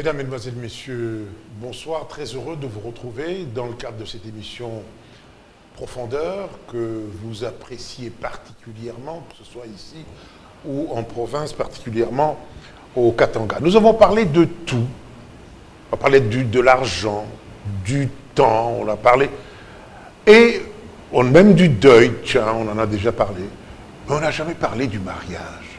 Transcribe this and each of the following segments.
Mesdames, Mesdemoiselles, Messieurs, bonsoir. Très heureux de vous retrouver dans le cadre de cette émission Profondeur que vous appréciez particulièrement, que ce soit ici ou en province, particulièrement au Katanga. Nous avons parlé de tout. On a parlé de l'argent, du temps, on a parlé... Et même du deuil, tiens, on en a déjà parlé. Mais on n'a jamais parlé du mariage.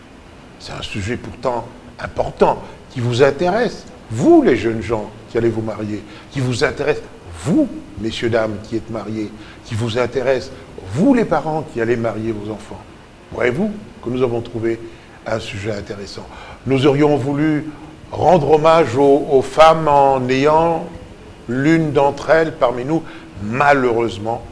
C'est un sujet pourtant important qui vous intéresse. Vous, les jeunes gens qui allez vous marier, qui vous intéresse, vous, messieurs, dames, qui êtes mariés, qui vous intéresse, vous, les parents qui allez marier vos enfants. Voyez-vous que nous avons trouvé un sujet intéressant. Nous aurions voulu rendre hommage aux femmes en ayant l'une d'entre elles parmi nous. Malheureusement,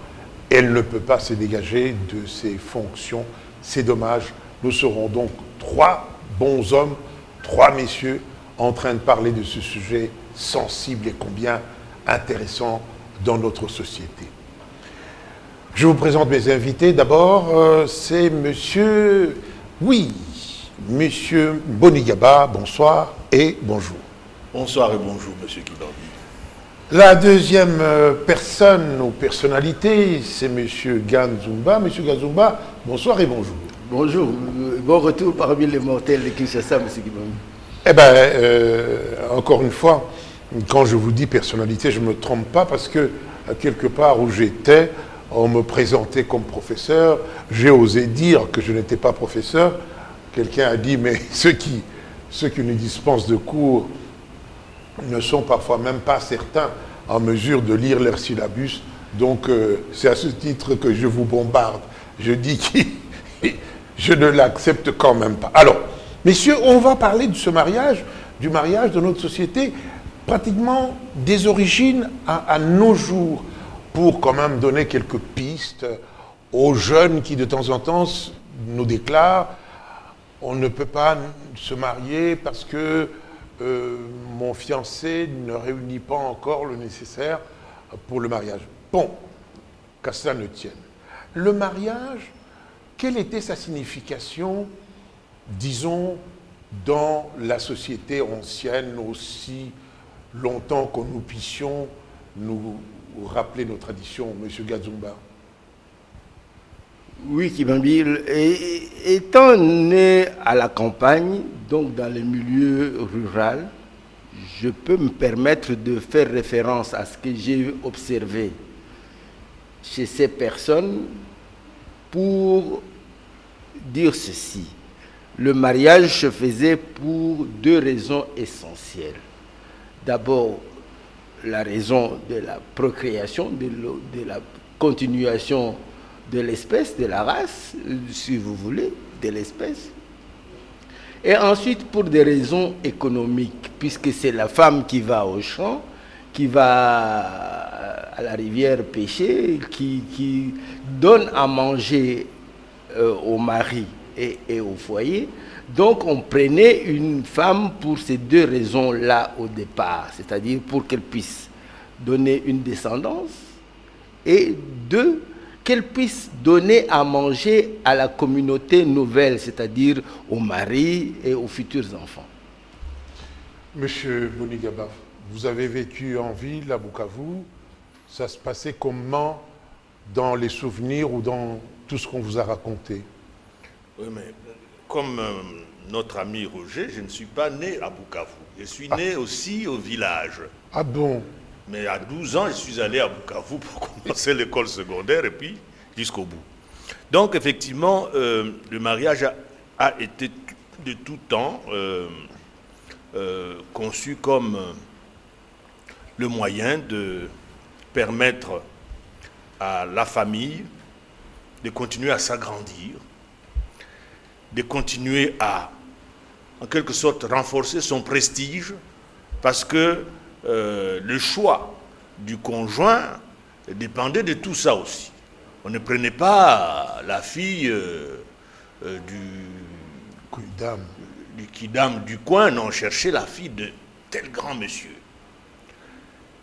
elle ne peut pas se dégager de ses fonctions. C'est dommage. Nous serons donc trois bons hommes, trois messieurs, en train de parler de ce sujet sensible et combien intéressant dans notre société. Je vous présente mes invités. D'abord, c'est monsieur Bonigaba, bonsoir et bonjour. Bonsoir et bonjour, monsieur Kibambi. La deuxième personne ou personnalité, c'est monsieur Ganzumba. Monsieur Ganzumba, bonsoir et bonjour. Bonjour, bon retour parmi les mortels de Kinshasa, monsieur Kibambi. Eh bien, encore une fois, quand je vous dis personnalité, je ne me trompe pas parce que, quelque part où j'étais, on me présentait comme professeur. J'ai osé dire que je n'étais pas professeur. Quelqu'un a dit, mais ceux qui nous dispensent de cours ne sont parfois même pas certains en mesure de lire leur syllabus. Donc, c'est à ce titre que je vous bombarde. Je dis que je ne l'accepte quand même pas. Alors, messieurs, on va parler de ce mariage, du mariage de notre société, pratiquement des origines à nos jours, pour quand même donner quelques pistes aux jeunes qui de temps en temps nous déclarent « on ne peut pas se marier parce que mon fiancé ne réunit pas encore le nécessaire pour le mariage ». Bon, qu'à cela ne tienne. Le mariage, quelle était sa signification, disons, dans la société ancienne, aussi longtemps que nous puissions nous rappeler nos traditions, monsieur Ganzumba? Oui, Kibambi, étant né à la campagne, donc dans le milieu rural, je peux me permettre de faire référence à ce que j'ai observé chez ces personnes pour dire ceci. Le mariage se faisait pour deux raisons essentielles. D'abord, la raison de la procréation, de la continuation de l'espèce, de la race, si vous voulez, de l'espèce. Et ensuite, pour des raisons économiques, puisque c'est la femme qui va au champ, qui va à la rivière pêcher, qui donne à manger au mari et au foyer. Donc on prenait une femme pour ces deux raisons-là au départ, c'est-à-dire pour qu'elle puisse donner une descendance et deux, qu'elle puisse donner à manger à la communauté nouvelle, c'est-à-dire au mari et aux futurs enfants. Monsieur Bonigaba, vous avez vécu en ville à Bukavu. Ça se passait comment dans les souvenirs ou dans tout ce qu'on vous a raconté? Oui, mais comme notre ami Roger, je ne suis pas né à Bukavu. Je suis né aussi au village. Ah bon? Mais à 12 ans, je suis allé à Bukavu pour commencer l'école secondaire et puis jusqu'au bout. Donc, effectivement, le mariage a été de tout temps conçu comme le moyen de permettre à la famille de continuer à s'agrandir, de continuer à, en quelque sorte, renforcer son prestige, parce que le choix du conjoint dépendait de tout ça aussi. On ne prenait pas la fille du kidam du coin, non, on cherchait la fille de tel grand monsieur.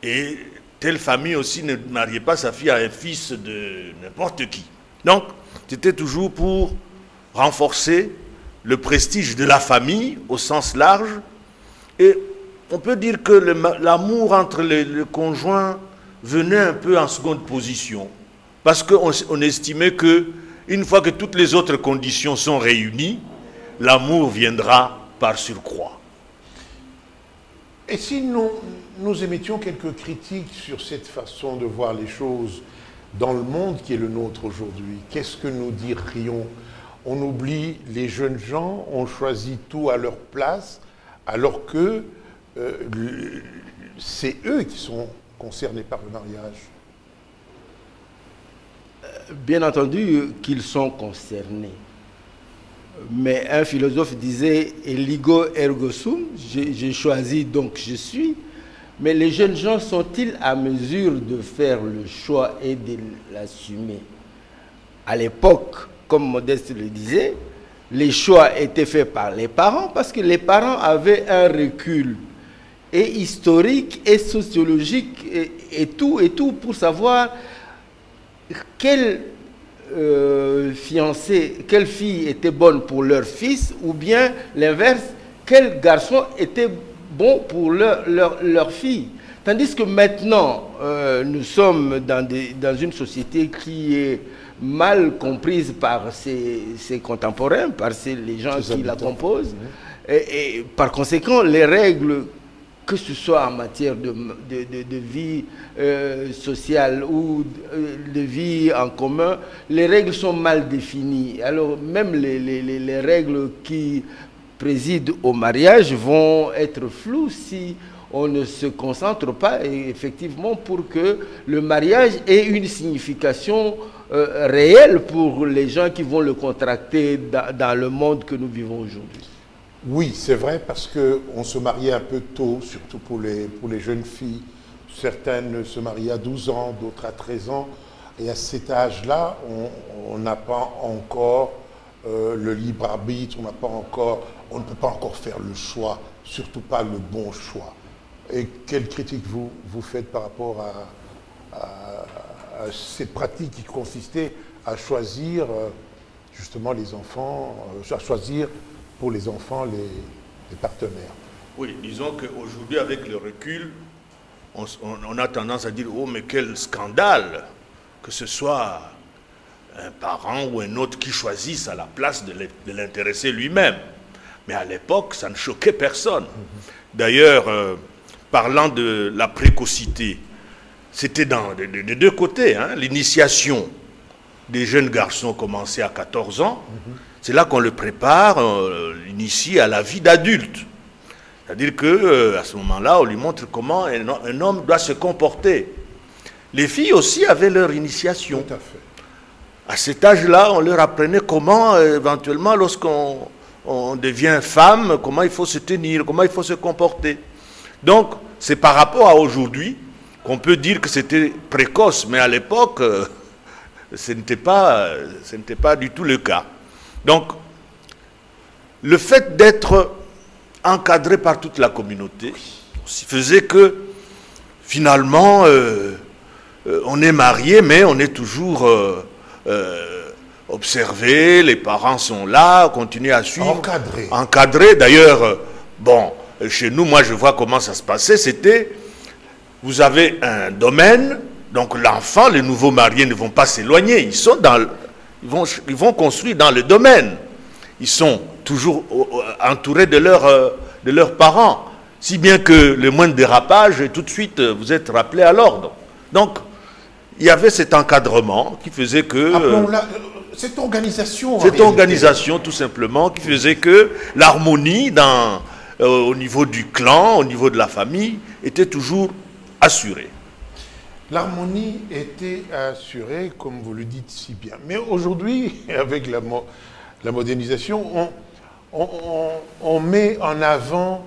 Et telle famille aussi ne mariait pas sa fille à un fils de n'importe qui. Donc, c'était toujours pour renforcer le prestige de la famille au sens large et on peut dire que l'amour entre le conjoint venait un peu en seconde position. Parce qu'on estimait que une fois que toutes les autres conditions sont réunies, l'amour viendra par surcroît. Et si nous émettions quelques critiques sur cette façon de voir les choses dans le monde qui est le nôtre aujourd'hui, qu'est-ce que nous dirions? On oublie les jeunes gens, on choisit tout à leur place, alors que c'est eux qui sont concernés par le mariage. Bien entendu qu'ils sont concernés. Mais un philosophe disait « Eligo ergo sum », j'ai choisi donc je suis. Mais les jeunes gens sont-ils à mesure de faire le choix et de l'assumer? À l'époque, comme Modeste le disait, les choix étaient faits par les parents parce que les parents avaient un recul et historique et sociologique et tout pour savoir quelle quelle fille était bonne pour leur fils, ou bien l'inverse, quel garçon était bon pour leur fille. Tandis que maintenant, nous sommes dans une société qui est mal comprise par ses contemporains, par les gens qui la composent. Et par conséquent, les règles, que ce soit en matière de vie sociale ou de vie en commun, les règles sont mal définies. Alors même les règles qui président au mariage vont être floues si on ne se concentre pas effectivement pour que le mariage ait une signification réelle pour les gens qui vont le contracter dans le monde que nous vivons aujourd'hui. Oui, c'est vrai, parce qu'on se mariait un peu tôt, surtout pour les jeunes filles. Certaines se mariaient à 12 ans, d'autres à 13 ans. Et à cet âge-là, on n'a pas encore le libre arbitre, on ne peut pas encore faire le choix, surtout pas le bon choix. Et quelle critique vous faites par rapport à cette pratique qui consistait à choisir justement les enfants, à choisir pour les enfants les partenaires? Oui, disons qu'aujourd'hui, avec le recul, on a tendance à dire « Oh, mais quel scandale !» que ce soit un parent ou un autre qui choisisse à la place de l'intéresser lui-même. Mais à l'époque, ça ne choquait personne. D'ailleurs, parlant de la précocité, c'était de deux côtés. Hein, l'initiation des jeunes garçons commençait à 14 ans. C'est là qu'on le prépare, l'initie à la vie d'adulte. C'est-à-dire qu'à ce moment-là, on lui montre comment un homme doit se comporter. Les filles aussi avaient leur initiation. Tout à fait. À cet âge-là, on leur apprenait comment, éventuellement, lorsqu'on devient femme, comment il faut se tenir, comment il faut se comporter. Donc, c'est par rapport à aujourd'hui qu'on peut dire que c'était précoce, mais à l'époque, ce n'était pas du tout le cas. Donc, le fait d'être encadré par toute la communauté faisait que, finalement, on est marié, mais on est toujours observé, les parents sont là, on continue à suivre. Encadré. D'ailleurs, bon, chez nous, moi je vois comment ça se passait, c'était, vous avez un domaine, donc l'enfant, les nouveaux mariés ne vont pas s'éloigner, ils vont construire dans le domaine. Ils sont toujours entourés de leurs parents, si bien que le moindre dérapage, tout de suite, vous êtes rappelé à l'ordre. Donc, il y avait cet encadrement qui faisait que... cette organisation... Cette organisation, tout simplement, qui faisait que l'harmonie au niveau du clan, au niveau de la famille, était toujours assurée. L'harmonie était assurée, comme vous le dites si bien. Mais aujourd'hui, avec la modernisation, on met en avant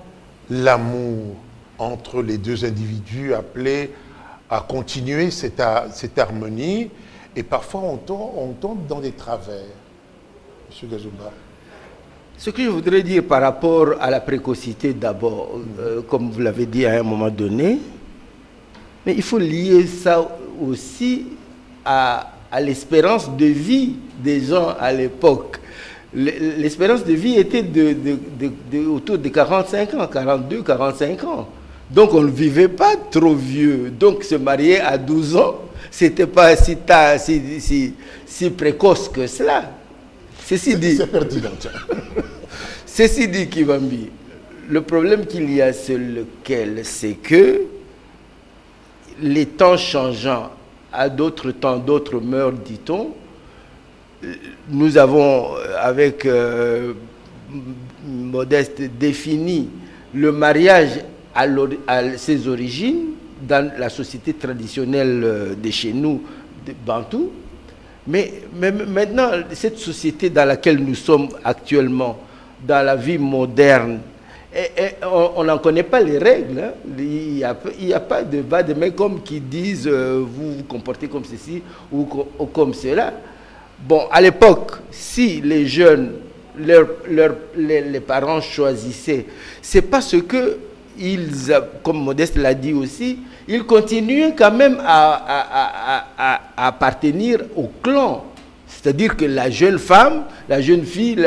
l'amour entre les deux individus appelés à continuer cette harmonie, et parfois on tombe dans des travers. Monsieur Gazumba. Ce que je voudrais dire par rapport à la précocité d'abord, comme vous l'avez dit à un moment donné, mais il faut lier ça aussi à l'espérance de vie des gens à l'époque. l'espérance de vie était autour de 45 ans, 42, 45 ans. Donc on ne vivait pas trop vieux. Donc se marier à 12 ans, c'était pas si précoce que cela. Ceci dit, c'est pertinent. ceci dit, Kivambi, le problème qu'il y a, c'est que les temps changeant, à d'autres temps, d'autres mœurs, dit-on, nous avons, avec Modeste, défini le mariage à ses origines dans la société traditionnelle de chez nous, de Bantou. Mais maintenant, cette société dans laquelle nous sommes actuellement, dans la vie moderne, on n'en connaît pas les règles. Hein. Il n'y a pas de bas de main comme qui disent vous vous comportez comme ceci ou comme cela. Bon, à l'époque, si les jeunes, les parents choisissaient, c'est parce que comme Modeste l'a dit aussi, ils continuaient quand même à appartenir au clan. C'est-à-dire que la jeune femme, la jeune fille,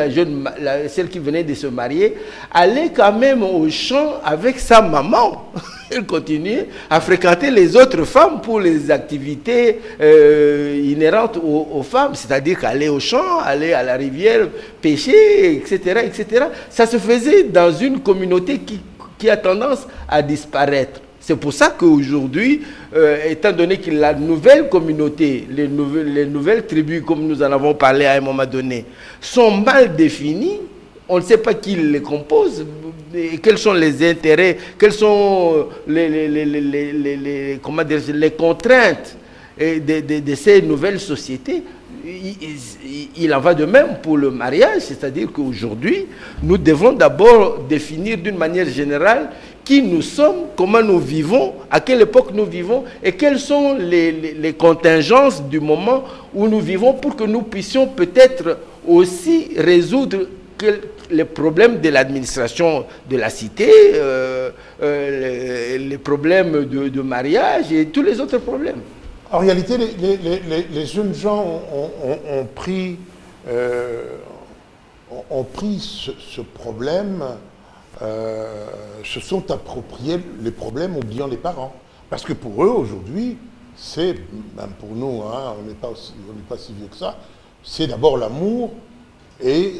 celle qui venait de se marier, allait quand même au champ avec sa maman. Elle continuait à fréquenter les autres femmes pour les activités inhérentes aux femmes. C'est-à-dire qu'aller au champ, aller à la rivière, pêcher, etc., etc. Ça se faisait dans une communauté qui a tendance à disparaître. C'est pour ça qu'aujourd'hui, étant donné que la nouvelle communauté, les nouvelles tribus, comme nous en avons parlé à un moment donné, sont mal définies, on ne sait pas qui les compose, quels sont les intérêts, quelles sont les contraintes de ces nouvelles sociétés. Il en va de même pour le mariage, c'est-à-dire qu'aujourd'hui, nous devons d'abord définir d'une manière générale qui nous sommes, comment nous vivons, à quelle époque nous vivons et quelles sont les contingences du moment où nous vivons pour que nous puissions peut-être aussi résoudre les problèmes de l'administration de la cité, les problèmes de mariage et tous les autres problèmes. En réalité, les jeunes gens ont pris ce problème, se sont appropriés les problèmes oubliant les parents. Parce que pour eux, aujourd'hui, c'est, même pour nous, hein, on n'est pas si vieux que ça, c'est d'abord l'amour et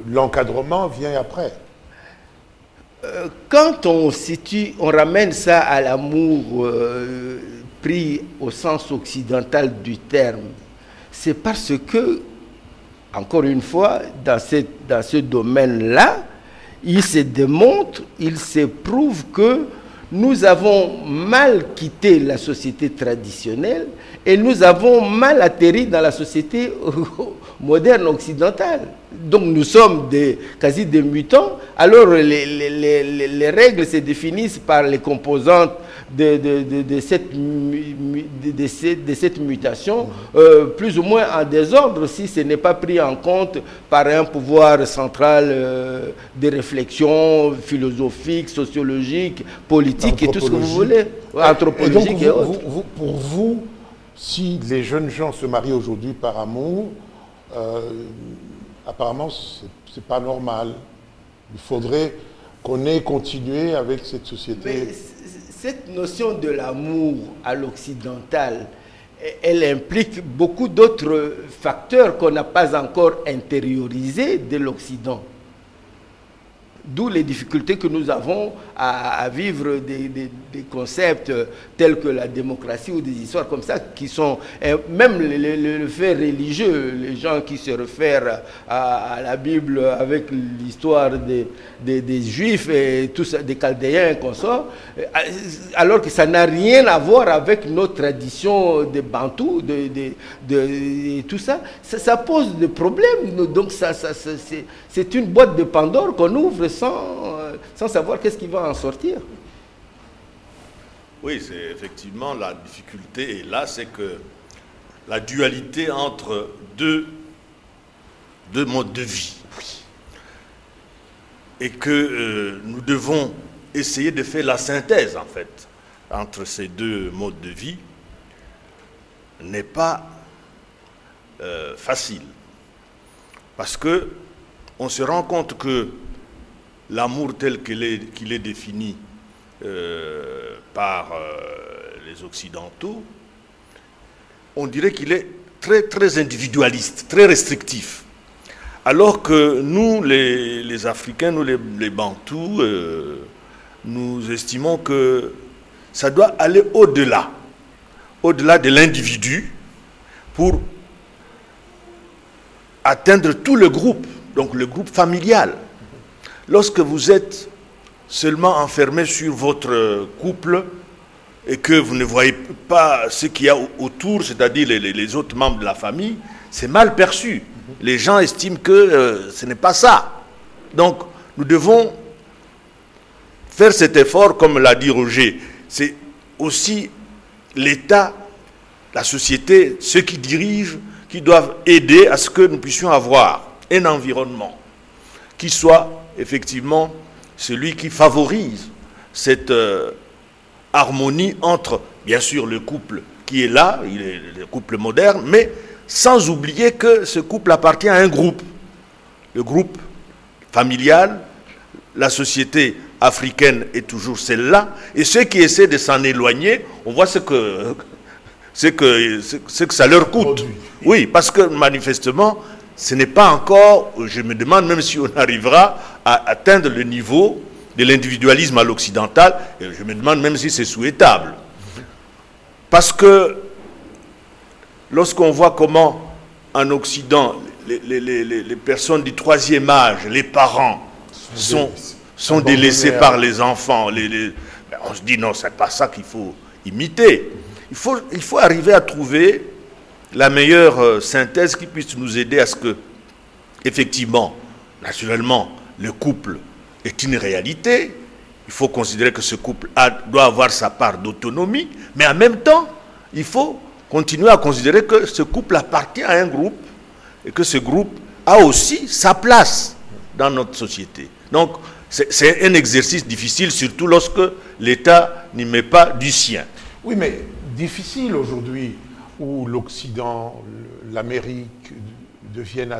l'encadrement vient après. Quand on ramène ça à l'amour pris au sens occidental du terme, c'est parce que, encore une fois, dans ce domaine-là, il se démontre, il se prouve que nous avons mal quitté la société traditionnelle et nous avons mal atterri dans la société moderne occidentale. Donc nous sommes quasi des mutants. Alors les règles se définissent par les composantes de cette mutation, plus ou moins en désordre si ce n'est pas pris en compte par un pouvoir central de réflexion philosophique, sociologique, politique et tout ce que vous voulez, anthropologique et autres. Pour vous, si les jeunes gens se marient aujourd'hui par amour, apparemment, c'est pas normal. Il faudrait qu'on ait continué avec cette société. Mais cette notion de l'amour à l'occidental, elle implique beaucoup d'autres facteurs qu'on n'a pas encore intériorisés de l'Occident. D'où les difficultés que nous avons à vivre des concepts tels que la démocratie ou des histoires comme ça qui sont, même le fait religieux, les gens qui se réfèrent à la Bible avec l'histoire des Juifs et tout ça, des Chaldéens et consorts, alors que ça n'a rien à voir avec nos traditions de Bantou, de tout ça, ça pose des problèmes. Donc c'est une boîte de Pandore qu'on ouvre sans savoir qu'est-ce qui va en sortir. Oui, c'est effectivement la difficulté. Et là, c'est que la dualité entre deux modes de vie. Et que nous devons essayer de faire la synthèse, en fait, entre ces deux modes de vie n'est pas facile. Parce que on se rend compte que l'amour tel qu'il est défini par les Occidentaux, on dirait qu'il est très, très individualiste, très restrictif. Alors que nous, les Africains, nous les Bantous, nous estimons que ça doit aller au-delà de l'individu pour atteindre tout le groupe, donc le groupe familial. Lorsque vous êtes seulement enfermé sur votre couple et que vous ne voyez pas ce qu'il y a autour, c'est-à-dire les autres membres de la famille, c'est mal perçu. Les gens estiment que ce n'est pas ça. Donc, nous devons faire cet effort, comme l'a dit Roger. C'est aussi l'État, la société, ceux qui dirigent, qui doivent aider à ce que nous puissions avoir un environnement qui soit effectivement celui qui favorise cette harmonie entre, bien sûr, le couple qui est là, il est le couple moderne, mais sans oublier que ce couple appartient à un groupe. Le groupe familial, la société africaine est toujours celle-là, et ceux qui essaient de s'en éloigner, on voit ce que ça leur coûte. Oui, parce que manifestement, ce n'est pas encore, je me demande même si on arrivera à atteindre le niveau de l'individualisme à l'occidental, et je me demande même si c'est souhaitable. Parce que lorsqu'on voit comment en Occident, les personnes du troisième âge, les parents, sont délaissés par les enfants, on se dit non, c'est pas ça qu'il faut imiter. Il faut arriver à trouver la meilleure synthèse qui puisse nous aider à ce que, effectivement, naturellement, le couple est une réalité. Il faut considérer que ce couple doit avoir sa part d'autonomie, mais en même temps, il faut continuer à considérer que ce couple appartient à un groupe et que ce groupe a aussi sa place dans notre société. Donc, c'est un exercice difficile, surtout lorsque l'État n'y met pas du sien. Oui, mais difficile aujourd'hui, où l'Occident, l'Amérique deviennent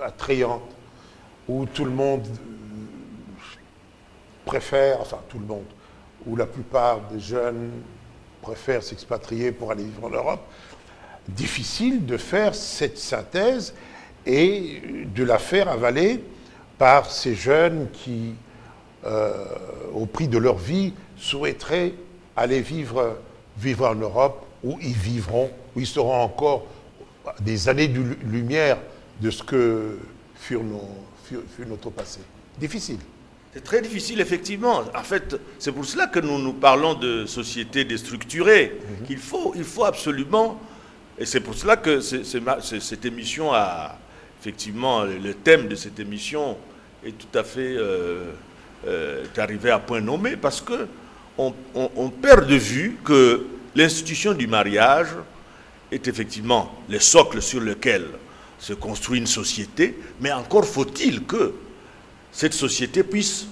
attrayantes, où tout le monde préfère, enfin tout le monde, où la plupart des jeunes préfèrent s'expatrier pour aller vivre en Europe. Difficile de faire cette synthèse et de la faire avaler par ces jeunes qui, au prix de leur vie, souhaiteraient aller vivre en Europe, où ils vivront, où ils seront encore des années-lumière de ce que fut notre passé. Difficile. C'est très difficile, effectivement. En fait, c'est pour cela que nous parlons de société déstructurée. Il faut absolument, et c'est pour cela que cette émission a, effectivement, le thème de cette émission est tout à fait arrivé à point nommé, parce que on perd de vue que l'institution du mariage est effectivement le socle sur lequel se construit une société, mais encore faut-il que cette société puisse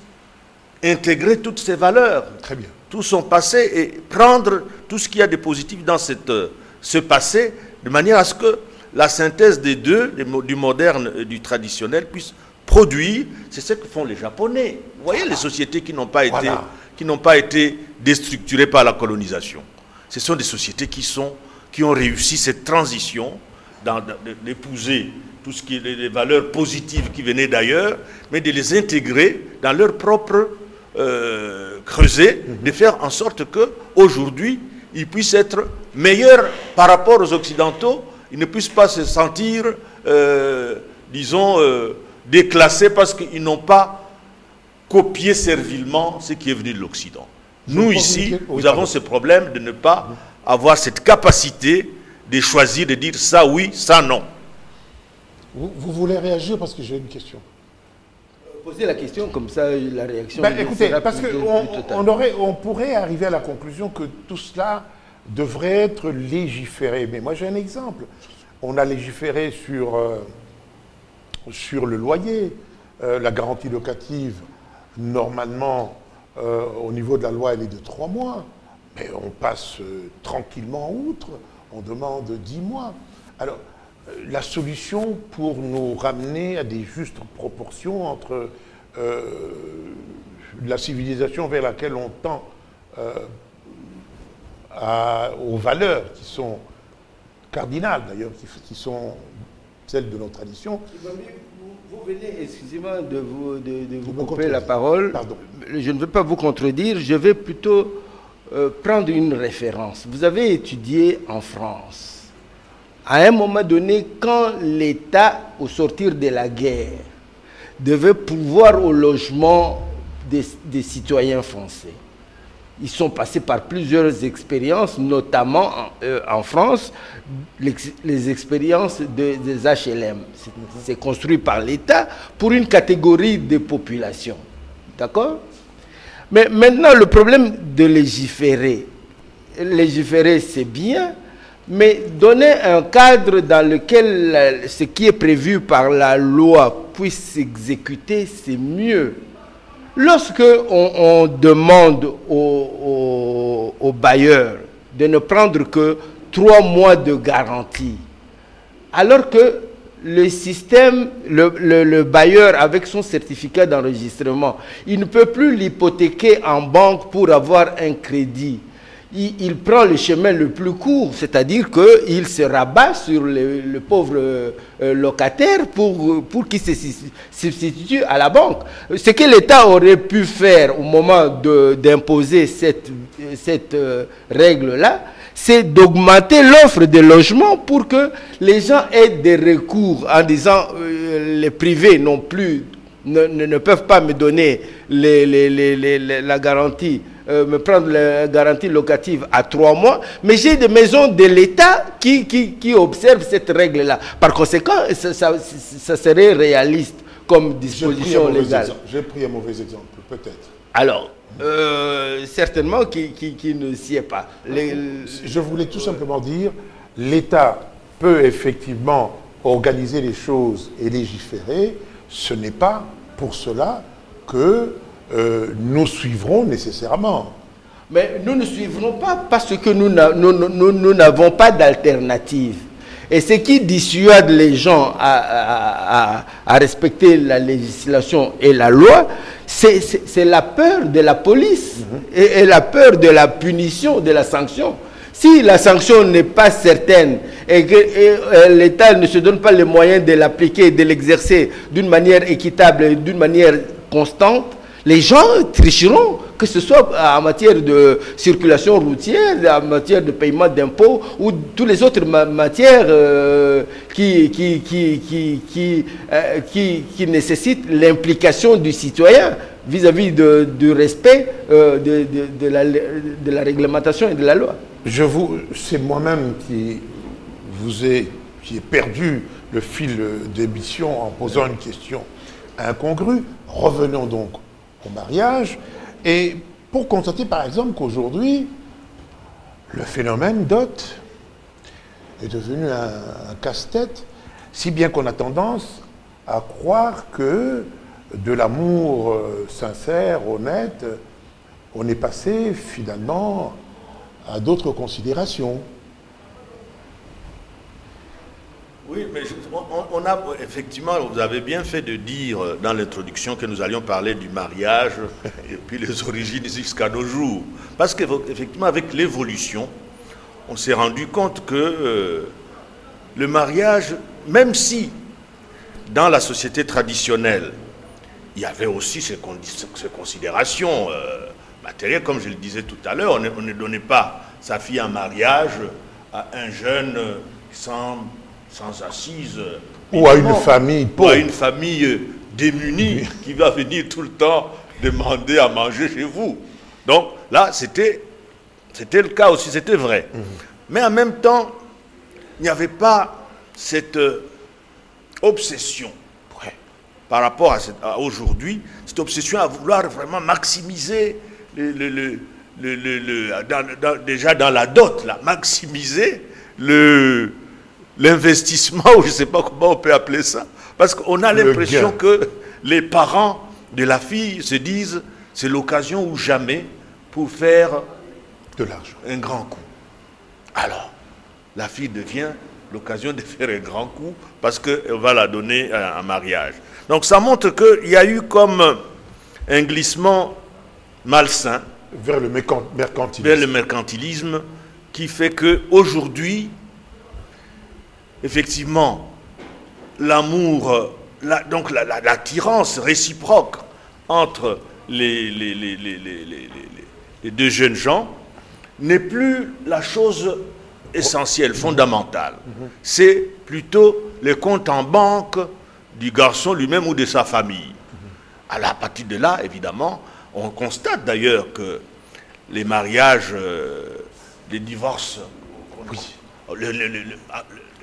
intégrer toutes ses valeurs, très bien, tout son passé, et prendre tout ce qu'il y a de positif dans ce passé, de manière à ce que la synthèse des deux, du moderne et du traditionnel, puisse produire. C'est ce que font les Japonais. Vous voyez, les sociétés qui n'ont pas été déstructurées par la colonisation. Ce sont des sociétés qui ont réussi cette transition d'épouser tout ce qui est les valeurs positives qui venaient d'ailleurs, mais de les intégrer dans leur propre creuset, de faire en sorte qu'aujourd'hui, ils puissent être meilleurs par rapport aux Occidentaux, ils ne puissent pas se sentir, disons, déclassés parce qu'ils n'ont pas copié servilement ce qui est venu de l'Occident. Nous, ici, nous avons ce problème de ne pas avoir cette capacité de choisir, de dire ça oui, ça non. Vous voulez réagir parce que j'ai une question. Posez la question, comme ça la réaction... écoutez, parce qu'on pourrait arriver à la conclusion que tout cela devrait être légiféré. Mais moi j'ai un exemple. On a légiféré sur le loyer, la garantie locative, normalement, au niveau de la loi, elle est de 3 mois. Mais on passe tranquillement outre, on demande 10 mois. Alors, la solution pour nous ramener à des justes proportions entre la civilisation vers laquelle on tend aux valeurs qui sont cardinales d'ailleurs, qui sont celles de nos traditions. Vous venez, excusez-moi de vous couper la parole. Pardon. Je ne veux pas vous contredire, je vais plutôt prendre une référence. Vous avez étudié en France. À un moment donné, quand l'État, au sortir de la guerre, devait pourvoir au logement des citoyens français, ils sont passés par plusieurs expériences, notamment en France, les expériences des HLM. C'est construit par l'État pour une catégorie de population. D'accord? Mais maintenant, le problème de légiférer c'est bien, mais donner un cadre dans lequel ce qui est prévu par la loi puisse s'exécuter, c'est mieux. Lorsque on demande aux bailleurs de ne prendre que 3 mois de garantie, alors que le système, le bailleur avec son certificat d'enregistrement, il ne peut plus l'hypothéquer en banque pour avoir un crédit. Il prend le chemin le plus court, c'est-à-dire qu'il se rabat sur le pauvre locataire pour qu'il se substitue à la banque. Ce que l'État aurait pu faire au moment d'imposer cette règle-là, c'est d'augmenter l'offre de logements pour que les gens aient des recours en disant les privés non plus ne peuvent pas me donner la garantie, me prendre la garantie locative à 3 mois, mais j'ai des maisons de l'État qui observent cette règle-là. Par conséquent, ça serait réaliste comme disposition légale. J'ai pris un mauvais exemple, peut-être. Alors, certainement qui ne s'y est pas. Je voulais tout simplement dire, l'État peut effectivement organiser les choses et légiférer, ce n'est pas pour cela que nous suivrons nécessairement. Mais nous ne suivrons pas parce que nous n'avons pas d'alternative. Et ce qui dissuade les gens à respecter la législation et la loi, c'est la peur de la police et la peur de la punition, de la sanction. Si la sanction n'est pas certaine et que l'État ne se donne pas les moyens de l'appliquer, de l'exercer d'une manière équitable et d'une manière constante, les gens tricheront, que ce soit en matière de circulation routière, en matière de paiement d'impôts ou toutes les autres matières qui nécessitent l'implication du citoyen vis-à-vis du respect de la réglementation et de la loi. C'est moi-même qui ai perdu le fil d'émission en posant une question incongrue. Revenons donc au mariage, et pour constater par exemple qu'aujourd'hui, le phénomène dot est devenu un casse-tête, si bien qu'on a tendance à croire que de l'amour sincère, honnête, on est passé finalement à d'autres considérations. Oui, mais on a effectivement, vous avez bien fait de dire dans l'introduction que nous allions parler du mariage et puis les origines jusqu'à nos jours. Parce qu'effectivement, avec l'évolution, on s'est rendu compte que le mariage, même si dans la société traditionnelle, il y avait aussi ces considérations matérielles, comme je le disais tout à l'heure, on ne donnait pas sa fille en mariage à un jeune sans assise, ou à une famille pauvre, ou à une famille démunie qui va venir tout le temps demander à manger chez vous. Donc là, c'était le cas aussi, c'était vrai. Mais en même temps, il n'y avait pas cette obsession par rapport à aujourd'hui, cette obsession à vouloir vraiment maximiser déjà dans la dot, là, maximiser l'investissement, ou je ne sais pas comment on peut appeler ça, parce qu'on a l'impression que les parents de la fille se disent c'est l'occasion ou jamais pour faire de l'argent, un grand coup. Alors, la fille devient l'occasion de faire un grand coup parce qu'on va la donner en mariage. Donc ça montre qu'il y a eu comme un glissement malsain vers le mercantilisme. Vers le mercantilisme qui fait qu'aujourd'hui, effectivement, l'amour, l'attirance réciproque entre les deux jeunes gens n'est plus la chose essentielle, fondamentale. C'est plutôt le compte en banque du garçon lui-même ou de sa famille. Alors à partir de là, évidemment, on constate d'ailleurs que les mariages, les divorces,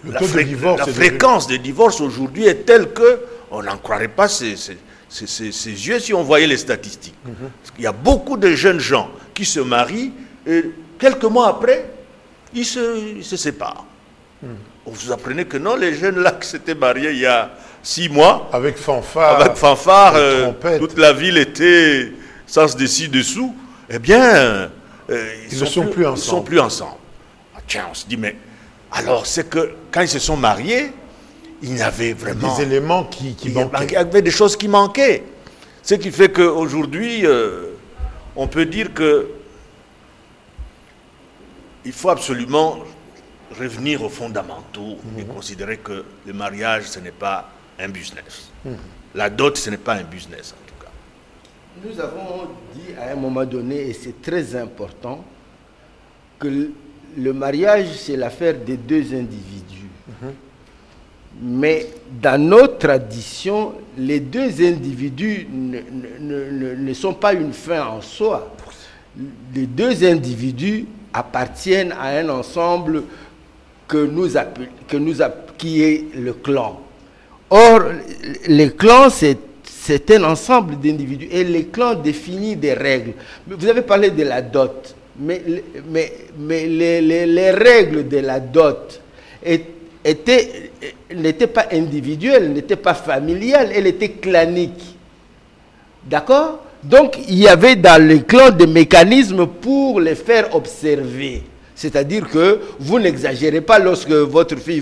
la fréquence des divorces aujourd'hui est telle qu'on n'en croirait pas ses yeux si on voyait les statistiques. Il y a beaucoup de jeunes gens qui se marient et quelques mois après, ils se séparent. Vous apprenez que non, les jeunes là qui s'étaient mariés il y a 6 mois, avec fanfare, toute la ville était sans dessus-dessous, eh bien, ils ne sont plus ensemble. Ah, tiens, on se dit, mais alors c'est que quand ils se sont mariés, il y avait vraiment des éléments qui manquaient. Il y avait des choses qui manquaient. Ce qui fait qu'aujourd'hui, on peut dire que il faut absolument revenir aux fondamentaux et considérer que le mariage, ce n'est pas un business. La dot, ce n'est pas un business, en tout cas. Nous avons dit à un moment donné, et c'est très important, que le mariage, c'est l'affaire des deux individus. Mais dans notre tradition, les deux individus ne sont pas une fin en soi. Les deux individus appartiennent à un ensemble qui est le clan. Or, les clans, c'est un ensemble d'individus. Et les clans définissent des règles. Vous avez parlé de la dot. Mais les règles de la dot n'étaient pas individuelles, n'étaient pas familiales, elles étaient claniques. D'accord? Donc, il y avait dans les clans des mécanismes pour les faire observer. C'est-à-dire que vous n'exagérez pas lorsque votre fille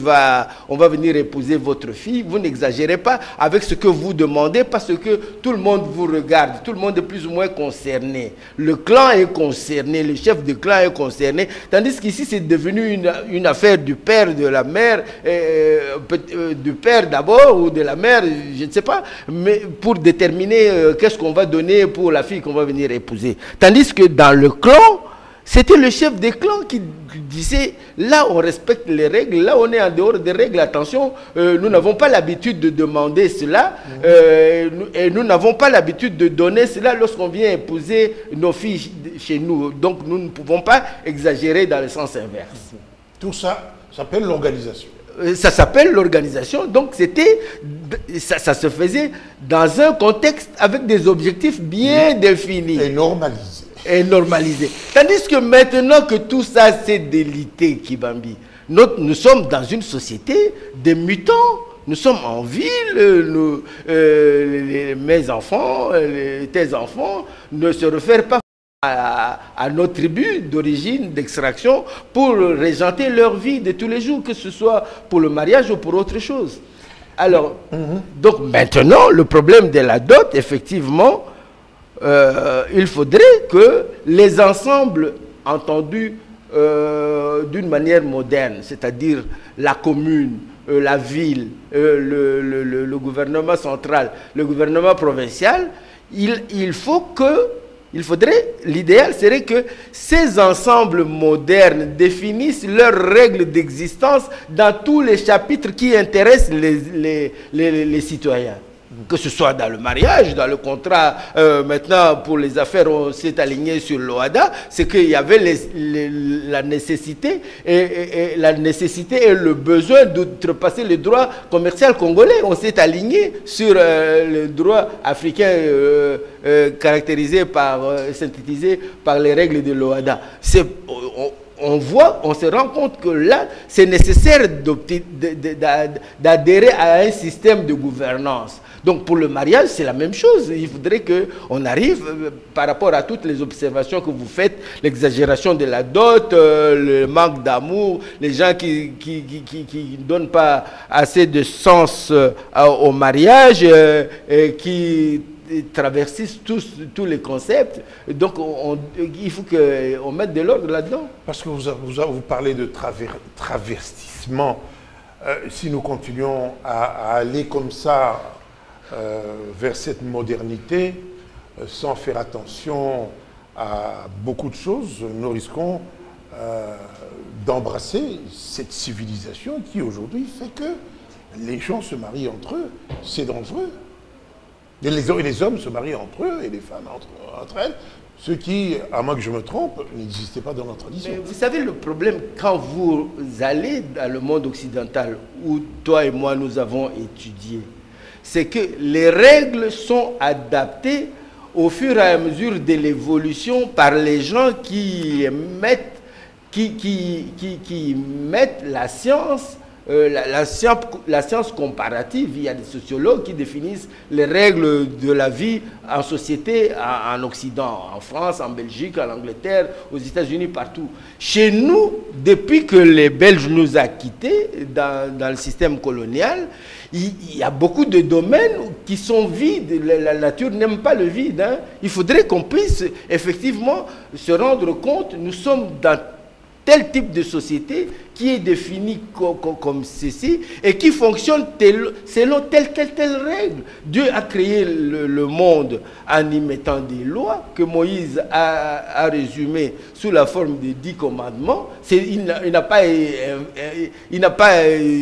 on va venir épouser votre fille, vous n'exagérez pas avec ce que vous demandez parce que tout le monde vous regarde, tout le monde est plus ou moins concerné. Le clan est concerné, le chef de clan est concerné, tandis qu'ici c'est devenu une affaire du père, de la mère, du père d'abord ou de la mère, je ne sais pas, mais pour déterminer qu'est-ce qu'on va donner pour la fille qu'on va venir épouser. Tandis que dans le clan, c'était le chef des clans qui disait, là on respecte les règles, là on est en dehors des règles, attention, nous n'avons pas l'habitude de demander cela, et nous n'avons pas l'habitude de donner cela lorsqu'on vient épouser nos filles chez nous. Donc nous ne pouvons pas exagérer dans le sens inverse. Tout ça s'appelle l'organisation. Ça s'appelle l'organisation, donc ça se faisait dans un contexte avec des objectifs bien définis. Et normalisés. Et normalisé. Tandis que maintenant que tout ça s'est délité, Kibambi, nous sommes dans une société de mutants. Nous sommes en ville, mes enfants, tes enfants ne se réfèrent pas à nos tribus d'origine, d'extraction, pour régenter leur vie de tous les jours, que ce soit pour le mariage ou pour autre chose. Alors, donc maintenant, le problème de la dot, effectivement, il faudrait que les ensembles entendus d'une manière moderne, c'est-à-dire la commune, la ville, le gouvernement central, le gouvernement provincial, l'idéal serait que ces ensembles modernes définissent leurs règles d'existence dans tous les chapitres qui intéressent les citoyens. Que ce soit dans le mariage, dans le contrat, maintenant pour les affaires, on s'est aligné sur l'OADA, c'est qu'il y avait la nécessité et le besoin d'outrepasser le droit commercial congolais. On s'est aligné sur le droit africain synthétisé par les règles de l'OADA. On se rend compte que là, c'est nécessaire d'adhérer à un système de gouvernance. Donc pour le mariage, c'est la même chose. Il faudrait qu'on arrive, par rapport à toutes les observations que vous faites, l'exagération de la dot, le manque d'amour, les gens qui ne donnent pas assez de sens au mariage, qui traversissent tous les concepts. Donc il faut qu'on mette de l'ordre là-dedans. Parce que vous parlez de travestissement. Si nous continuons à aller comme ça vers cette modernité, sans faire attention à beaucoup de choses, nous risquons d'embrasser cette civilisation qui aujourd'hui fait que les gens se marient entre eux. C'est dangereux. Et les hommes se marient entre eux et les femmes entre elles. Ce qui, à moins que je me trompe, n'existait pas dans notre tradition. Mais vous savez, le problème, quand vous allez dans le monde occidental, où toi et moi nous avons étudié, c'est que les règles sont adaptées au fur et à mesure de l'évolution par les gens qui mettent la science. La science comparative, il y a des sociologues qui définissent les règles de la vie en société en Occident, en France, en Belgique, en Angleterre, aux États-Unis, partout. Chez nous, depuis que les Belges nous ont quittés dans le système colonial, il y a beaucoup de domaines qui sont vides. La nature n'aime pas le vide. Hein. Il faudrait qu'on puisse effectivement se rendre compte, nous sommes dans tel type de société qui est défini comme ceci et qui fonctionne selon telle règle. Dieu a créé le monde en y mettant des lois que Moïse a résumées sous la forme de 10 commandements. Il n'a pas,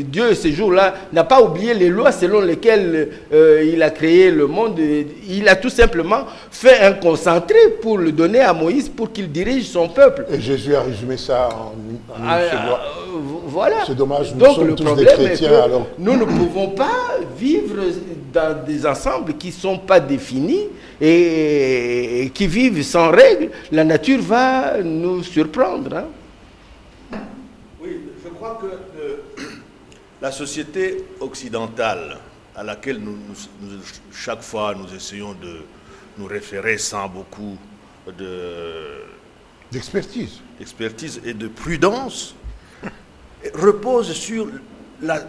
Dieu, ce jour-là, n'a pas oublié les lois selon lesquelles il a créé le monde. Il a tout simplement fait un concentré pour le donner à Moïse pour qu'il dirige son peuple. Et Jésus a résumé ça en voilà. C'est dommage, nous donc sommes le tous problème des chrétiens, est que alors. nous ne pouvons pas vivre dans des ensembles qui ne sont pas définis et qui vivent sans règles. La nature va nous surprendre. Hein. Oui, je crois que la société occidentale à laquelle chaque fois nous essayons de nous référer sans beaucoup d'expertise et de prudence, repose sur la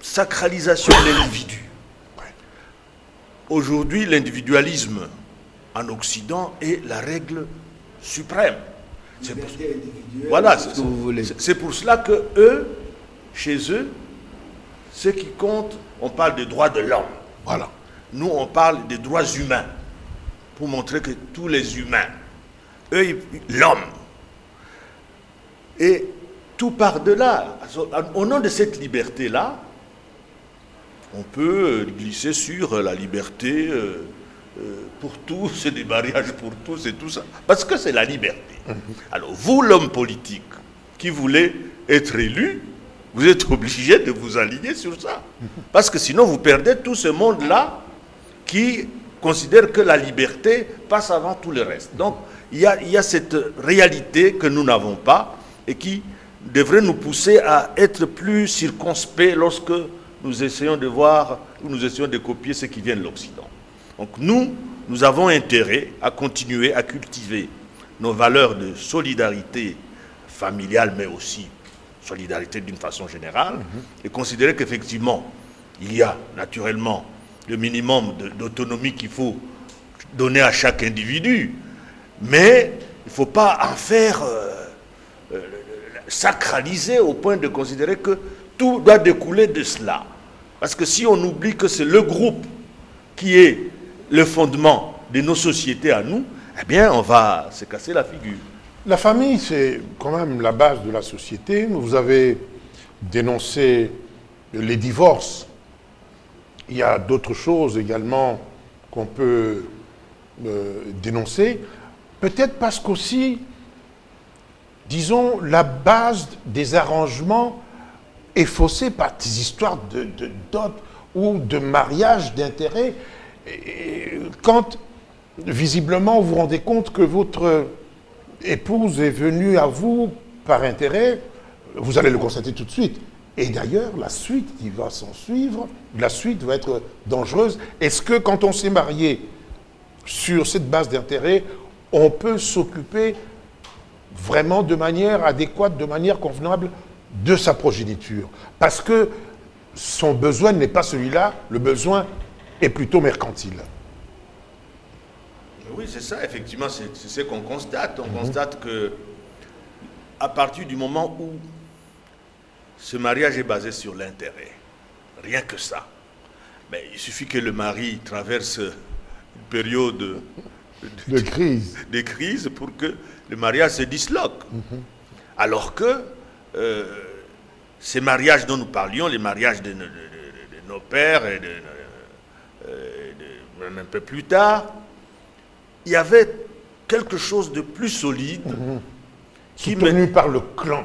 sacralisation de l'individu. Aujourd'hui, l'individualisme en Occident est la règle suprême. C'est pour cela que eux, chez eux, ce qui compte, on parle des droits de l'homme. Voilà. Nous, on parle des droits humains, pour montrer que tous les humains, eux, l'homme. Et tout part de là. Au nom de cette liberté-là, on peut glisser sur la liberté pour tous, des mariages pour tous et tout ça. Parce que c'est la liberté. Alors, vous, l'homme politique, qui voulez être élu, vous êtes obligé de vous aligner sur ça. Parce que sinon, vous perdez tout ce monde-là qui considère que la liberté passe avant tout le reste. Donc, il y a cette réalité que nous n'avons pas et qui devrait nous pousser à être plus circonspects lorsque nous essayons de voir ou nous essayons de copier ce qui vient de l'Occident. Donc nous avons intérêt à continuer à cultiver nos valeurs de solidarité familiale, mais aussi solidarité d'une façon générale, et considérer qu'effectivement, il y a naturellement le minimum d'autonomie qu'il faut donner à chaque individu, mais il ne faut pas en faire sacraliser au point de considérer que tout doit découler de cela. Parce que si on oublie que c'est le groupe qui est le fondement de nos sociétés à nous, eh bien on va se casser la figure. La famille, c'est quand même la base de la société. Vous avez dénoncé les divorces. Il y a d'autres choses également qu'on peut dénoncer. Peut-être parce qu'aussi, disons, la base des arrangements est faussée par des histoires de dot ou de mariage d'intérêt. Quand, visiblement, vous vous rendez compte que votre épouse est venue à vous par intérêt, vous allez le constater tout de suite. Et d'ailleurs, la suite qui va s'en suivre, la suite va être dangereuse. Est-ce que quand on s'est marié sur cette base d'intérêt, on peut s'occuper vraiment de manière adéquate, de manière convenable de sa progéniture? Parce que son besoin n'est pas celui-là, le besoin est plutôt mercantile. Oui, c'est ça, effectivement, c'est ce qu'on constate. On constate que à partir du moment où ce mariage est basé sur l'intérêt, rien que ça, mais il suffit que le mari traverse une période de crise pour que le mariage se disloque. Alors que ces mariages dont nous parlions, les mariages de nos pères et un peu plus tard, il y avait quelque chose de plus solide soutenu par le clan.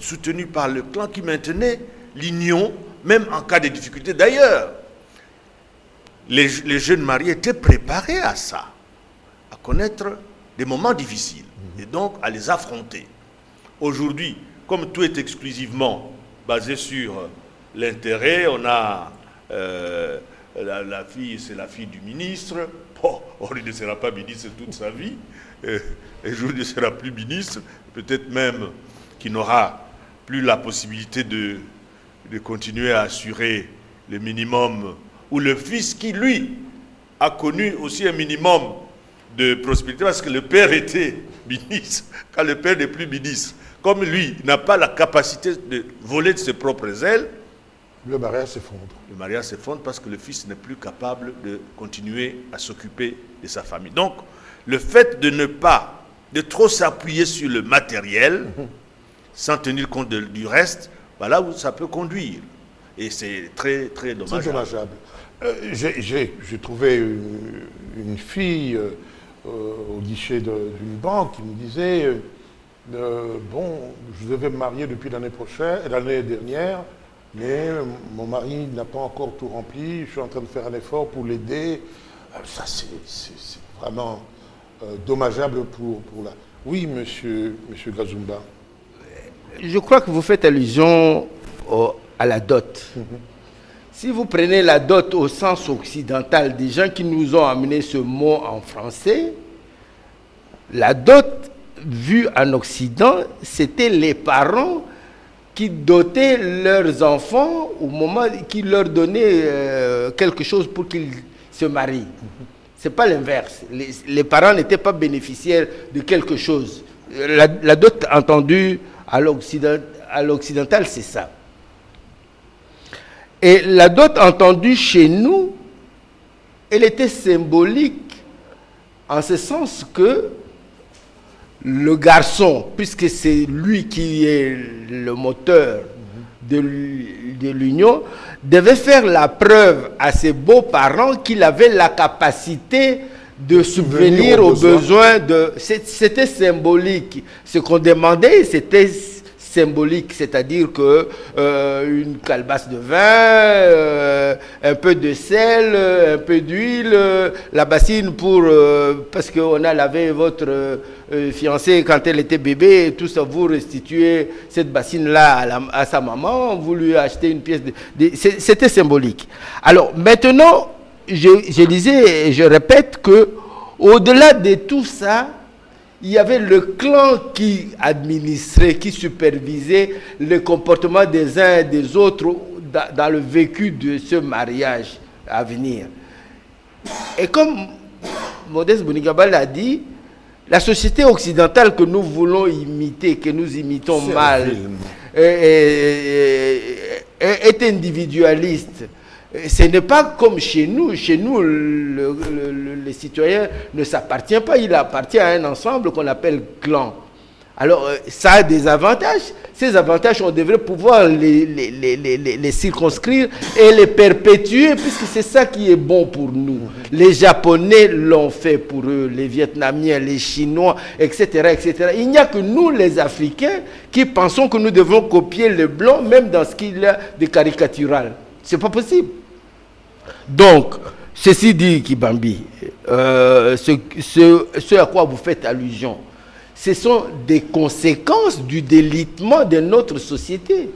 Soutenu par le clan qui maintenait l'union, même en cas de difficulté. D'ailleurs, les jeunes mariés étaient préparés à ça, à connaître des moments difficiles et donc à les affronter. Aujourd'hui, comme tout est exclusivement basé sur l'intérêt, on a la fille, c'est la fille du ministre. Bon, il ne sera pas ministre toute sa vie. Un jour, il ne sera plus ministre. Peut-être même qu'il n'aura plus la possibilité de continuer à assurer le minimum. Ou le fils qui, lui, a connu aussi un minimum de prospérité parce que le père était ministre. Quand le père n'est plus ministre, comme lui n'a pas la capacité de voler de ses propres ailes, le mariage s'effondre. Le mariage s'effondre parce que le fils n'est plus capable de continuer à s'occuper de sa famille. Donc, le fait de trop s'appuyer sur le matériel, sans tenir compte du reste, voilà où ça peut conduire. Et c'est très, très dommageable. C'est dommageable. J'ai trouvé une fille au guichet d'une banque qui me disait bon, je devais me marier depuis l'année dernière, mais mon mari n'a pas encore tout rempli, je suis en train de faire un effort pour l'aider. Ça, c'est vraiment dommageable pour la... Oui, monsieur Gazumba. Je crois que vous faites allusion à la dot. Si vous prenez la dot au sens occidental, des gens qui nous ont amené ce mot en français, la dot, vue en Occident, c'était les parents qui dotaient leurs enfants au moment qui leur donnaient quelque chose pour qu'ils se marient. Ce n'est pas l'inverse. Les parents n'étaient pas bénéficiaires de quelque chose. La dot entendue à l'occidental, c'est ça. Et la dot entendue chez nous, elle était symbolique en ce sens que le garçon, puisque c'est lui qui est le moteur de l'union, devait faire la preuve à ses beaux-parents qu'il avait la capacité de subvenir aux besoins de... C'était symbolique. Ce qu'on demandait, c'était symbolique, c'est-à-dire que une calebasse de vin, un peu de sel, un peu d'huile, la bassine pour... parce qu'on a lavé votre fiancée quand elle était bébé, et tout ça, vous restituez cette bassine-là à sa maman, vous lui achetez une pièce de... C'était symbolique. Alors, maintenant, je disais et je répète que au-delà de tout ça, il y avait le clan qui administrait, qui supervisait le comportement des uns et des autres dans le vécu de ce mariage à venir. Et comme Modeste Bonigaba l'a dit, la société occidentale que nous voulons imiter, que nous imitons mal, est individualiste. Ce n'est pas comme chez nous. Chez nous, le citoyen ne s'appartient pas. Il appartient à un ensemble qu'on appelle clan. Alors, ça a des avantages. Ces avantages, on devrait pouvoir les circonscrire et les perpétuer, puisque c'est ça qui est bon pour nous. Les Japonais l'ont fait pour eux, les Vietnamiens, les Chinois, etc., etc. Il n'y a que nous, les Africains, qui pensons que nous devons copier les Blancs, même dans ce qu'il y a de caricatural. C'est pas possible. Donc, ceci dit, Kibambi, ce à quoi vous faites allusion, ce sont des conséquences du délitement de notre société.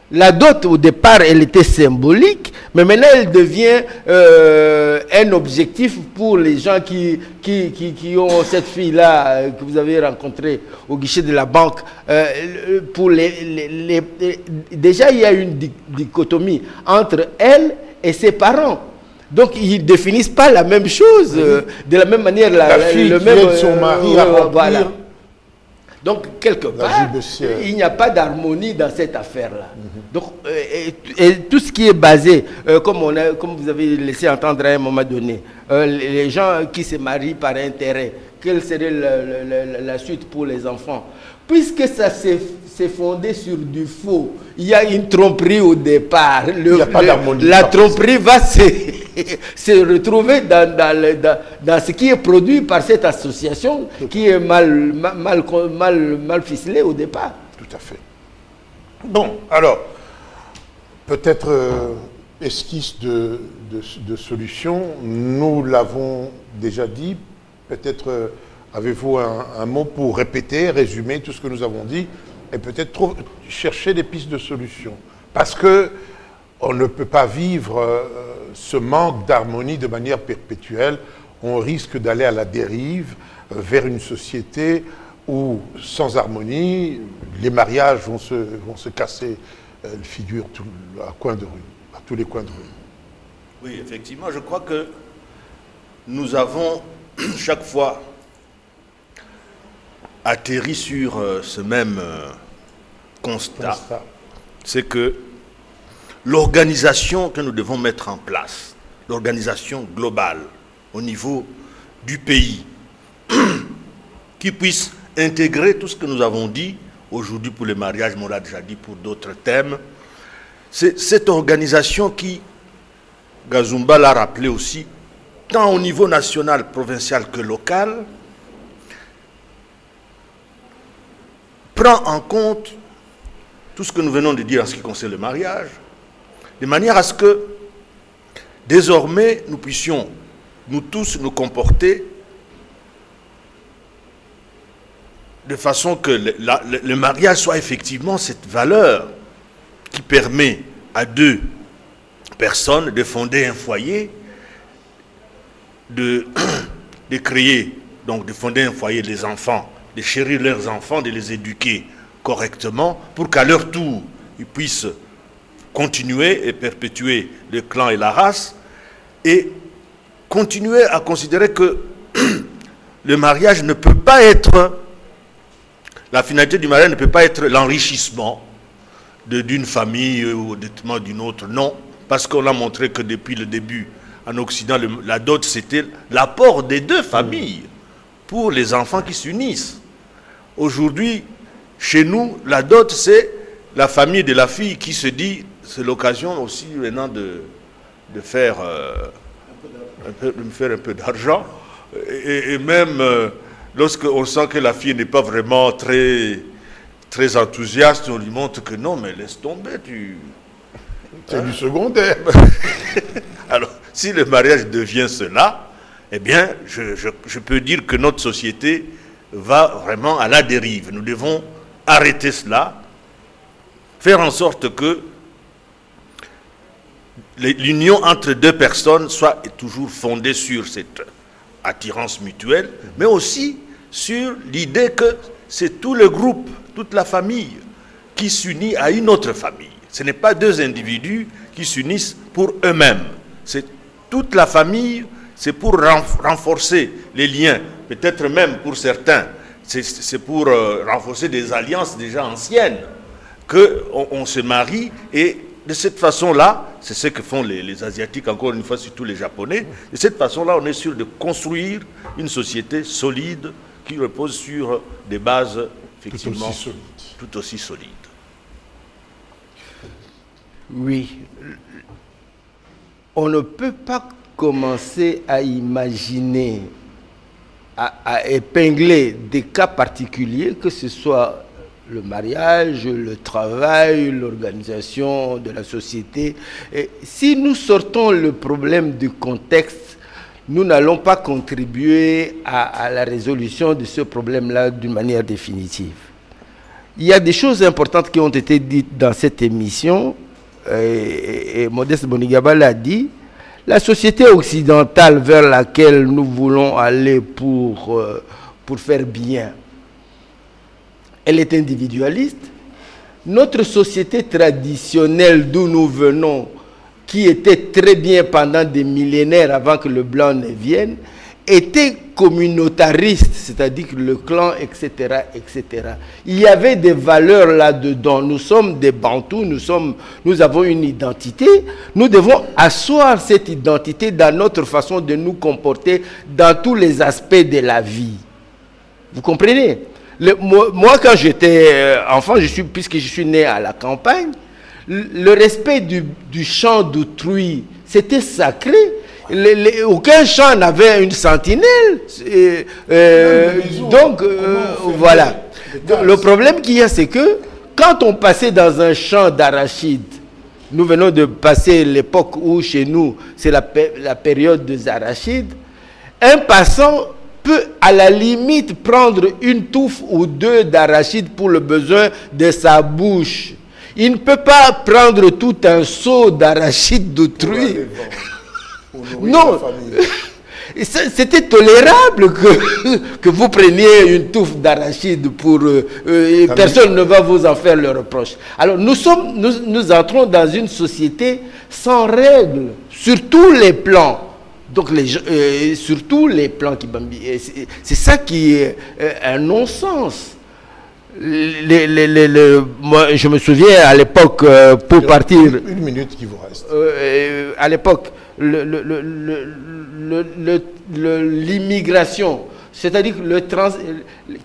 La dot, au départ, elle était symbolique, mais maintenant, elle devient un objectif pour les gens qui ont cette fille-là que vous avez rencontrée au guichet de la banque. Déjà, il y a une dichotomie entre elle et ses parents. Donc, ils ne définissent pas la même chose. De la même manière, la fille le qui même, aide son mari à remplir. Voilà. Donc, quelque part, il n'y a pas d'harmonie dans cette affaire-là. Donc, et tout ce qui est basé, comme vous avez laissé entendre à un moment donné, les gens qui se marient par intérêt, quelle serait la suite pour les enfants? Puisque ça s'est fondé sur du faux, il y a une tromperie au départ. Il n'y a pas d'harmonie. La tromperie va se retrouver dans ce qui est produit par cette association qui est mal ficelée au départ. Tout à fait. Bon, alors, peut-être esquisse de solution, nous l'avons déjà dit, peut-être avez-vous un mot pour répéter, résumer tout ce que nous avons dit et peut-être chercher des pistes de solution. Parce que on ne peut pas vivre ce manque d'harmonie de manière perpétuelle. On risque d'aller à la dérive vers une société où, sans harmonie, les mariages vont se casser la figure à tous les coins de rue. Oui, effectivement, je crois que nous avons chaque fois atterri sur ce même constat. C'est que l'organisation que nous devons mettre en place, l'organisation globale au niveau du pays, qui puisse intégrer tout ce que nous avons dit aujourd'hui pour les mariages, mais on l'a déjà dit pour d'autres thèmes, c'est cette organisation qui, Gazumba l'a rappelé aussi, tant au niveau national, provincial que local, prend en compte tout ce que nous venons de dire en ce qui concerne le mariage, de manière à ce que désormais nous puissions, nous tous, nous comporter de façon que le mariage soit effectivement cette valeur qui permet à deux personnes de fonder un foyer, de créer, donc de fonder un foyer des enfants, de chérir leurs enfants, de les éduquer correctement pour qu'à leur tour, ils puissent continuer et perpétuer le clan et la race et continuer à considérer que le mariage ne peut pas être, la finalité du mariage ne peut pas être l'enrichissement d'une famille ou au détriment d'une autre, non, parce qu'on a montré que depuis le début, en Occident, la dot, c'était l'apport des deux familles pour les enfants qui s'unissent. Aujourd'hui, chez nous, la dot, c'est la famille de la fille qui se dit, c'est l'occasion aussi maintenant de faire, un peu d'argent. Et même lorsqu'on sent que la fille n'est pas vraiment très enthousiaste, on lui montre que non, mais laisse tomber, c'est du secondaire. Alors, si le mariage devient cela, eh bien, je peux dire que notre société va vraiment à la dérive. Nous devons arrêter cela, faire en sorte que l'union entre deux personnes soit toujours fondée sur cette attirance mutuelle, mais aussi sur l'idée que c'est tout le groupe, toute la famille qui s'unit à une autre famille. Ce n'est pas deux individus qui s'unissent pour eux-mêmes. C'est toute la famille, c'est pour renforcer les liens, peut-être même pour certains, c'est pour renforcer des alliances déjà anciennes, qu'on se marie et de cette façon-là, c'est ce que font les Asiatiques, encore une fois, surtout les Japonais. De cette façon-là, on est sûr de construire une société solide qui repose sur des bases, effectivement, tout aussi solides. Oui. On ne peut pas commencer à imaginer, à épingler des cas particuliers, que ce soit le mariage, le travail, l'organisation de la société. Et si nous sortons le problème du contexte, nous n'allons pas contribuer à la résolution de ce problème-là d'une manière définitive. il y a des choses importantes qui ont été dites dans cette émission, et Modeste Mbonigaba l'a dit. La société occidentale vers laquelle nous voulons aller pour faire bien, elle est individualiste. Notre société traditionnelle d'où nous venons, qui était très bien pendant des millénaires avant que le blanc ne vienne, était communautariste, c'est-à-dire que le clan, etc., etc. Il y avait des valeurs là-dedans. Nous sommes des Bantous, nous avons une identité. Nous devons asseoir cette identité dans notre façon de nous comporter dans tous les aspects de la vie. Vous comprenez? Moi, quand j'étais enfant, puisque je suis né à la campagne, le respect du champ d'autrui, c'était sacré. Aucun champ n'avait une sentinelle. Voilà. Donc, le problème qu'il y a, c'est que quand on passait dans un champ d'arachides, nous venons de passer l'époque où chez nous, c'est la période des arachides, un passant peut à la limite prendre une touffe ou deux d'arachides pour le besoin de sa bouche. Il ne peut pas prendre tout un seau d'arachides d'autrui. Non, c'était tolérable que vous preniez une touffe d'arachide pour... personne ne va vous en faire le reproche. Alors nous entrons dans une société sans règles, sur tous les plans. Donc sur tous les plans qui bambillent. C'est ça qui est un non-sens. Moi, je me souviens à l'époque, pour partir... Une minute qui vous reste. À l'époque, l'immigration, c'est-à-dire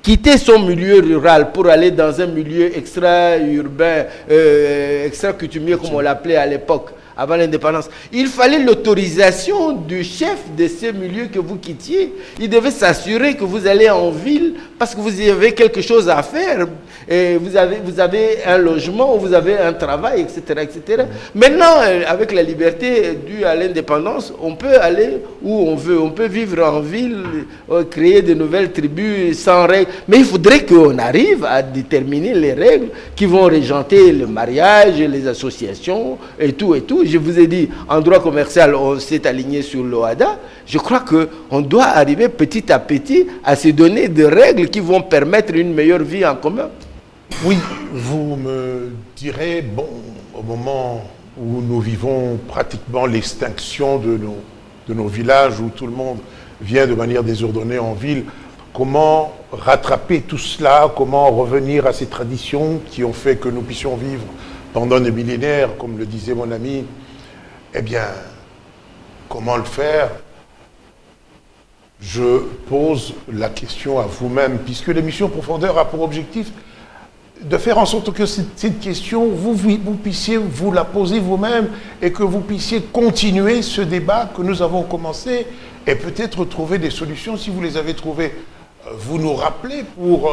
quitter son milieu rural pour aller dans un milieu extra-urbain, extra-coutumier, comme on l'appelait à l'époque, avant l'indépendance. Il fallait l'autorisation du chef de ce milieu que vous quittiez. Il devait s'assurer que vous allez en ville parce que vous avez quelque chose à faire. Et vous avez un logement, ou vous avez un travail, etc., etc. Maintenant, avec la liberté due à l'indépendance, on peut aller où on veut. On peut vivre en ville, créer de nouvelles tribus sans règles. Mais il faudrait qu'on arrive à déterminer les règles qui vont régenter le mariage, les associations et tout et tout. Je vous ai dit, en droit commercial, on s'est aligné sur l'OHADA. Je crois qu'on doit arriver petit à petit à se donner des règles qui vont permettre une meilleure vie en commun. Oui, vous me direz, bon, au moment où nous vivons pratiquement l'extinction de nos villages, où tout le monde vient de manière désordonnée en ville, comment rattraper tout cela, comment revenir à ces traditions qui ont fait que nous puissions vivre pendant des millénaires, comme le disait mon ami, eh bien, comment le faire? Je pose la question à vous-même, puisque l'émission Profondeur a pour objectif de faire en sorte que cette question, vous puissiez vous la poser vous-même et que vous puissiez continuer ce débat que nous avons commencé et peut-être trouver des solutions. Si vous les avez trouvées, vous nous rappelez pour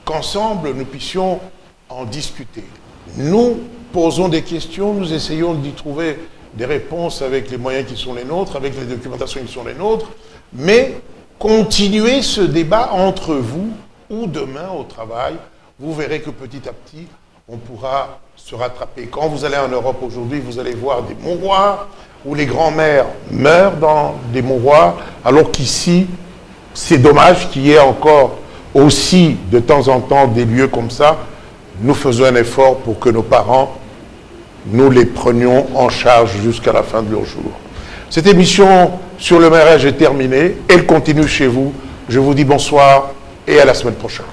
qu'ensemble nous puissions en discuter. Nous posons des questions, nous essayons d'y trouver des réponses avec les moyens qui sont les nôtres, avec les documentations qui sont les nôtres, mais continuez ce débat entre vous ou demain au travail. Vous verrez que petit à petit, on pourra se rattraper. Quand vous allez en Europe aujourd'hui, vous allez voir des mouroirs où les grands-mères meurent dans des mouroirs, alors qu'ici, c'est dommage qu'il y ait encore aussi de temps en temps des lieux comme ça. Nous faisons un effort pour que nos parents, nous les prenions en charge jusqu'à la fin de leur jour. Cette émission sur le mariage est terminée. Elle continue chez vous. Je vous dis bonsoir et à la semaine prochaine.